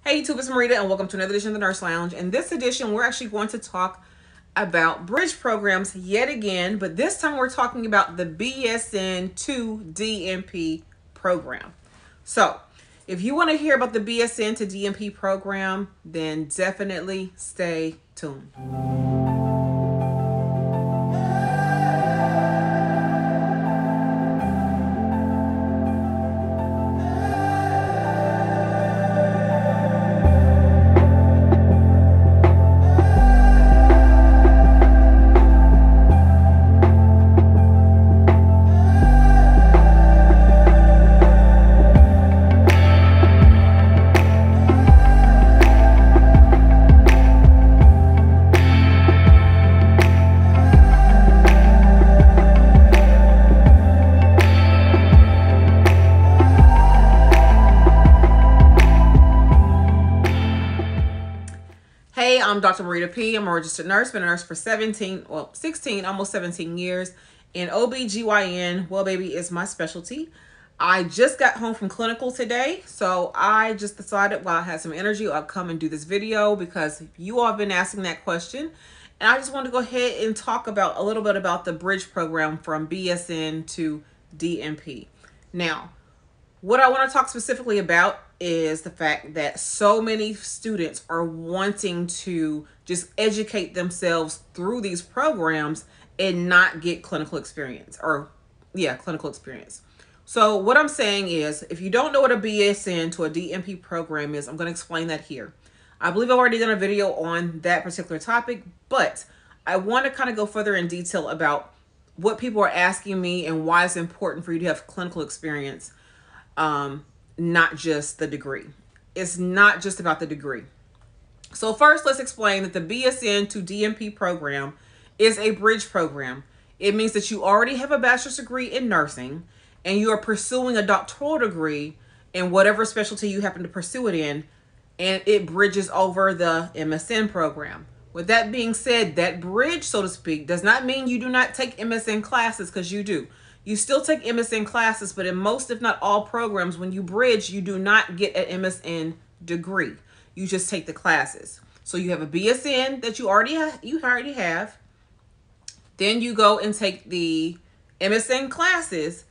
Hey YouTube, it's Marita and welcome to another edition of the Nurse Lounge. In this edition, we're actually going to talk about bridge programs yet again, but this time we're talking about the BSN-DNP program. So, if you want to hear about the BSN-DNP program, then definitely stay tuned. Hey, I'm Dr. Marita P. I'm a registered nurse, been a nurse for 16, almost 17 years. And OBGYN, well, baby, is my specialty. I just got home from clinical today, so I just decided while I had some energy, I'll come and do this video because you all have been asking that question. And I just want to go ahead and talk about a little bit about the bridge program from BSN to DNP. Now, what I want to talk specifically about is the fact that so many students are wanting to just educate themselves through these programs and not get clinical experience clinical experience. So what I'm saying is, if you don't know what a BSN to a DNP program is, I'm going to explain that here. I believe I've already done a video on that particular topic, but I want to kind of go further in detail about what people are asking me and why it's important for you to have clinical experience. Not just the degree. It's not just about the degree. So first, let's explain that the BSN to DNP program is a bridge program. It means that you already have a bachelor's degree in nursing and you are pursuing a doctoral degree in whatever specialty you happen to pursue it in, and it bridges over the MSN program. With that being said, that bridge, so to speak, does not mean you do not take MSN classes, because you do. You still take MSN classes, but in most, if not all programs, when you bridge, you do not get an MSN degree. You just take the classes. So you have a BSN that you already have. Then you go and take the MSN classes.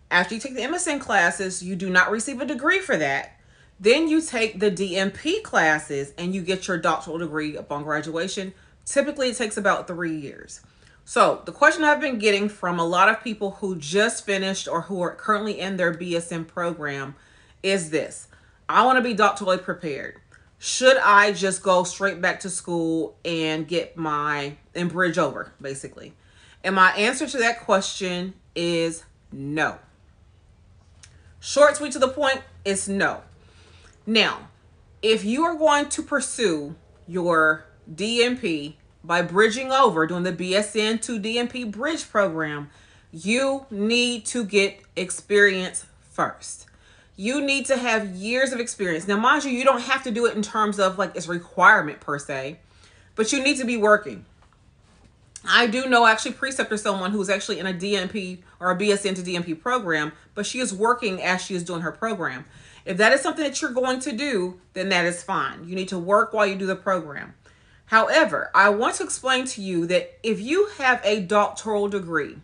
After you take the MSN classes, you do not receive a degree for that. Then you take the DNP classes and you get your doctoral degree upon graduation. Typically, it takes about 3 years. So the question I've been getting from a lot of people who just finished or who are currently in their BSN program is this: I want to be doctorally prepared. Should I just go straight back to school and get and bridge over, basically? And my answer to that question is no. Short, sweet, to the point, is no. Now, if you are going to pursue your DNP by bridging over, doing the BSN to DNP bridge program, you need to get experience first. You need to have years of experience. Now, mind you, you don't have to do it in terms of like it's requirement per se, but you need to be working. I do know actually preceptor someone who's actually in a DNP or a BSN to DNP program, but she is working as she is doing her program. If that is something that you're going to do, then that is fine. You need to work while you do the program. However, I want to explain to you that if you have a doctoral degree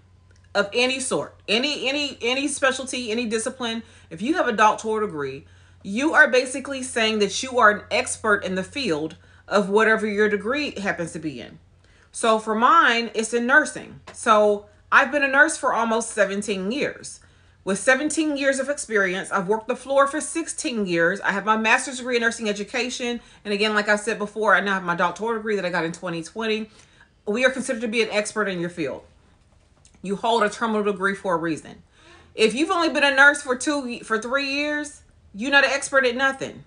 of any sort, any specialty, any discipline, if you have a doctoral degree, you are basically saying that you are an expert in the field of whatever your degree happens to be in. So for mine, it's in nursing. So I've been a nurse for almost 17 years. With 17 years of experience, I've worked the floor for 16 years. I have my master's degree in nursing education. And again, like I said before, I now have my doctoral degree that I got in 2020. We are considered to be an expert in your field. You hold a terminal degree for a reason. If you've only been a nurse for 3 years, you're not an expert at nothing.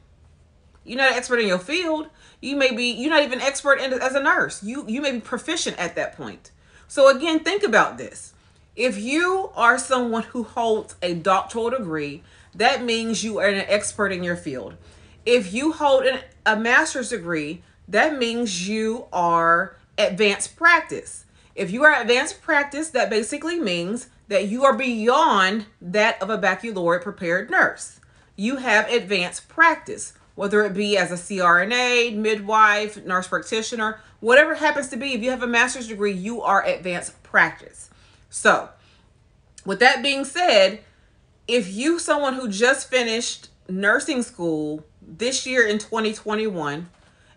You're not an expert in your field. You're not even an expert as a nurse. You may be proficient at that point. So again, think about this. If you are someone who holds a doctoral degree, that means you are an expert in your field. If you hold a master's degree, that means you are advanced practice. If you are advanced practice, that basically means that you are beyond that of a baccalaureate prepared nurse. You have advanced practice. whether it be as a CRNA, midwife, nurse practitioner, whatever it happens to be. If you have a master's degree, you are advanced practice. So with that being said, if you someone who just finished nursing school this year in 2021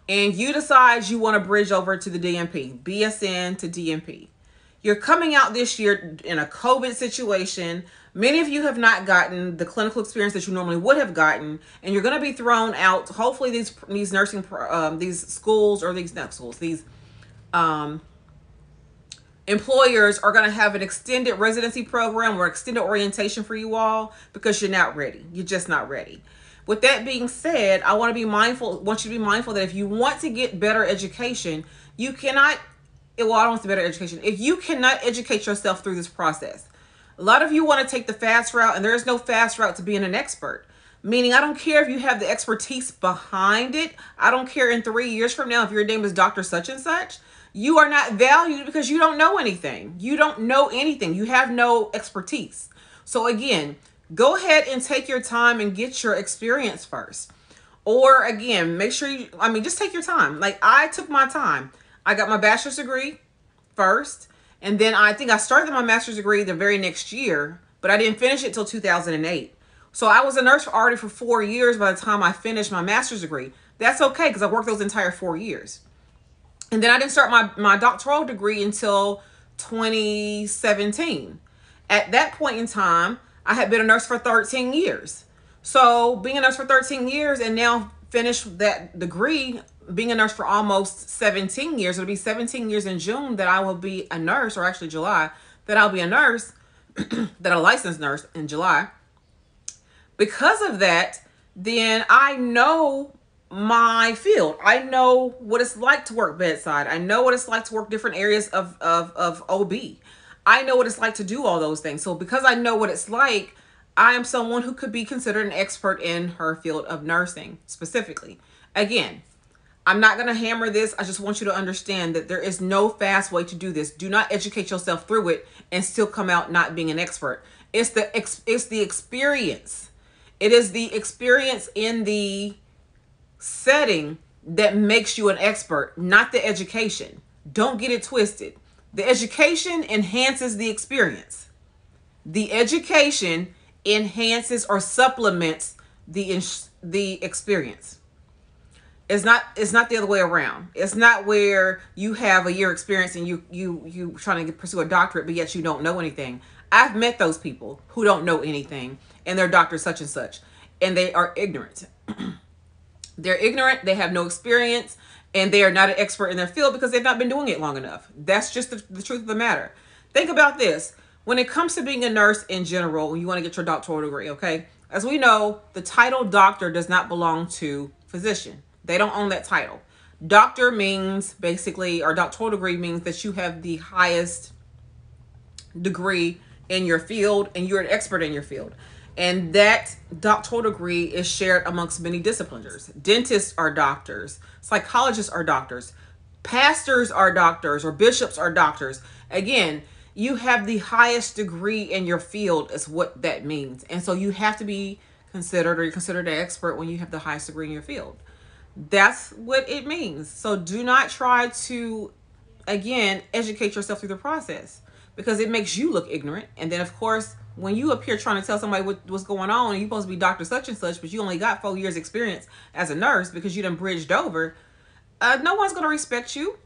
and you decide you want to bridge over to the DNP, BSN to DNP, you're coming out this year in a COVID situation. Many of you have not gotten the clinical experience that you normally would have gotten, and you're going to be thrown out. Hopefully these nursing these schools, or these not schools, these employers are going to have an extended residency program or extended orientation for you all, because you're not ready. You're just not ready. With that being said, I want you to be mindful that if you want to get better education, you cannot, well, I don't want the better education. If you cannot educate yourself through this process, a lot of you want to take the fast route, and there is no fast route to being an expert. Meaning, I don't care if you have the expertise behind it. I don't care in 3 years from now if your name is Dr. Such and Such. You are not valued because you don't know anything. You don't know anything. You have no expertise. So again, go ahead and take your time and get your experience first. Or again, make sure just take your time. Like I took my time. I got my bachelor's degree first. And then I think I started my master's degree the very next year, but I didn't finish it till 2008. So I was a nurse already for 4 years by the time I finished my master's degree. That's okay, because I worked those entire 4 years. And then I didn't start my doctoral degree until 2017. At that point in time, I had been a nurse for 13 years. So being a nurse for 13 years and now finished that degree, being a nurse for almost 17 years, it'll be 17 years in June that I will be a nurse, or actually July, that I'll be a nurse, that a licensed nurse in July. Because of that, then I know my field. I know what it's like to work bedside. I know what it's like to work different areas of OB. I know what it's like to do all those things. So because I know what it's like, I am someone who could be considered an expert in her field of nursing specifically. Again, I'm not going to hammer this. I just want you to understand that there is no fast way to do this. Do not educate yourself through it and still come out not being an expert. It's the experience. It is the experience in the setting that makes you an expert, not the education. Don't get it twisted. The education enhances the experience. The education enhances or supplements the experience. It's not the other way around. It's not where you have a year experience and you trying to pursue a doctorate, but yet you don't know anything. I've met those people who don't know anything, and they're Dr. Such and Such, and they are ignorant. They're ignorant. They have no experience, and they are not an expert in their field because they've not been doing it long enough. That's just the truth of the matter. Think about this. When it comes to being a nurse in general, you want to get your doctoral degree, okay? As we know, the title doctor does not belong to physician. They don't own that title. Doctor means basically, or doctoral degree means that you have the highest degree in your field and you're an expert in your field. And that doctoral degree is shared amongst many disciplines. Dentists are doctors. Psychologists are doctors. Pastors are doctors, or bishops are doctors. Again, you have the highest degree in your field is what that means. And so you have to be considered, or you're considered an expert when you have the highest degree in your field. That's what it means. So do not try to, again, educate yourself through the process, because it makes you look ignorant. And then, of course, when you up here trying to tell somebody what's going on, and you're supposed to be Dr. Such and Such, but you only got 4 years experience as a nurse because you done bridged over, no one's going to respect you.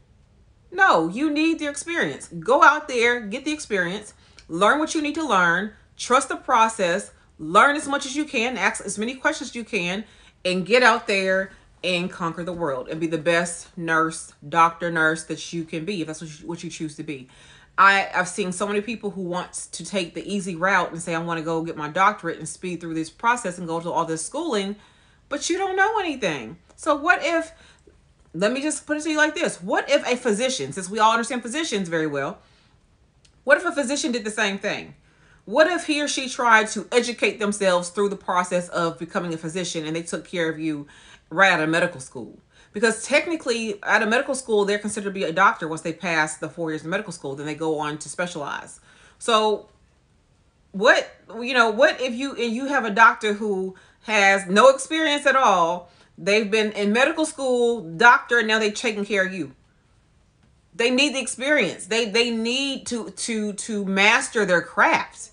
No, you need the experience. Go out there, get the experience, learn what you need to learn, trust the process, learn as much as you can, ask as many questions as you can, and get out there and conquer the world and be the best nurse, doctor, nurse that you can be, if that's what you choose to be. I've seen so many people who want to take the easy route and say, I want to go get my doctorate and speed through this process and go to all this schooling, but you don't know anything. So what if, let me just put it to you like this. What if a physician, since we all understand physicians very well, what if a physician did the same thing? What if he or she tried to educate themselves through the process of becoming a physician and they took care of you right out of medical school? Because technically, out of medical school, they're considered to be a doctor once they pass the 4 years of medical school. Then they go on to specialize. So what if you have a doctor who has no experience at all, They've been in medical school, doctor, and now they're taking care of you. They need the experience. They need to master their craft.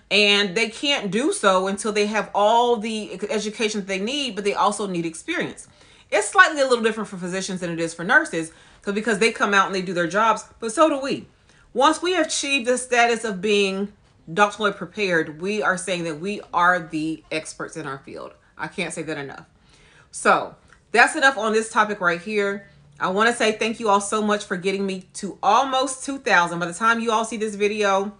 And they can't do so until they have all the education that they need, but they also need experience. It's slightly a little different for physicians than it is for nurses, because they come out and they do their jobs, but so do we. Once we have achieved the status of being doctorally prepared, we are saying that we are the experts in our field. I can't say that enough. So that's enough on this topic right here. I want to say thank you all so much for getting me to almost 2,000. By the time you all see this video,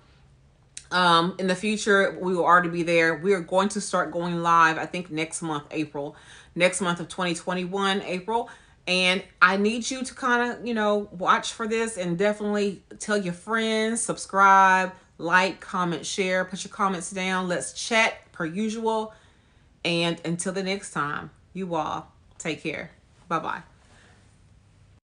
in the future, we will already be there. We are going to start going live, I think next month, April, next month of 2021, April. And I need you to kind of, watch for this, and definitely tell your friends, subscribe, like, comment, share, put your comments down. Let's chat per usual. And until the next time, you all take care. Bye-bye.